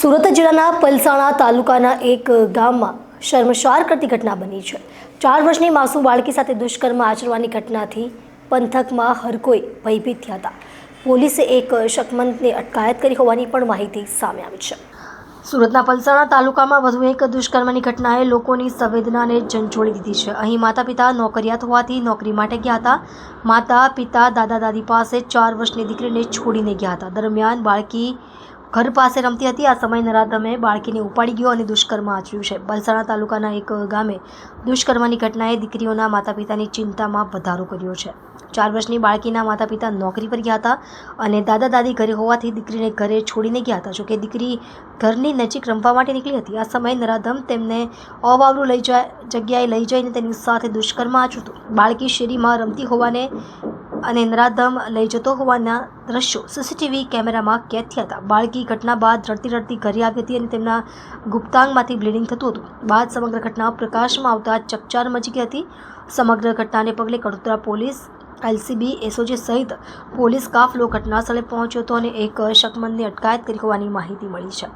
સુરત જિલ્લાના પલસાણા તાલુકાના એક ગામમાં શર્મસાર કરતી ઘટના બની છે। 4 વર્ષની માસૂમ બાળકી સાથે દુષ્કર્મ આચરવાની ઘટનાથી પંથકમાં હરકોઈ ભયભીત થયા હતા। પોલીસે એક શકમંદની અટકાયત કરી હોવાની પણ માહિતી સામે આવી છે। સુરતના પલસાણા તાલુકામાં વધુ એક દુષ્કર્મની ઘટનાએ લોકોની સંવેદનાને ઝંઝોળી દીધી છે। અહીં માતા પિતા નોકરિયાત હોવાથી નોકરી માટે ગયા હતા। માતા પિતા દાદા દાદી પાસે 4 વર્ષની દીકરીને છોડીને ગયા હતા। દરમિયાન બાળકી ઘર પાસે રમતી હતી। આ સમયે નરાધમે બાળકીને ઉપાડી ગયો અને દુષ્કર્મ આચર્યું છે। પલસાણા તાલુકાના એક ગામે દુષ્કર્મની ઘટનાએ દીકરીઓના માતા પિતાની ચિંતામાં વધારો કર્યો છે। 4 વર્ષની બાળકીના માતા પિતા નોકરી પર ગયા હતા અને દાદા દાદી ઘરે હોવાથી દીકરીને ઘરે છોડીને ગયા હતા। જોકે દીકરી ઘરની નજીક રમવા માટે નીકળી હતી। આ સમયે નરાધમ તેમને અવાવરું જગ્યાએ લઈ જઈને તેની સાથે દુષ્કર્મ આચર્યું હતું। બાળકી શેરીમાં રમતી હોવાને અને નરાધમ લઈ જતો હોવાના દ્રશ્યો સીસીટીવી કેમેરામાં કેદ થયા હતા। બાળકી ઘટના બાદ રડતી ઘરે આવી હતી અને તેમના ગુપ્તાંગમાંથી બ્લીડિંગ થતું હતું। બાદ સમગ્ર ઘટના પ્રકાશમાં આવતા ચકચાર મચી ગઈ હતી। સમગ્ર ઘટનાને પગલે કડોદરા પોલીસ, એલસીબી, એસઓજી સહિત પોલીસ કાફલો ઘટના સ્થળે પહોંચ્યો હતો અને એક શકમંદની અટકાયત કરી હોવાની માહિતી મળી છે।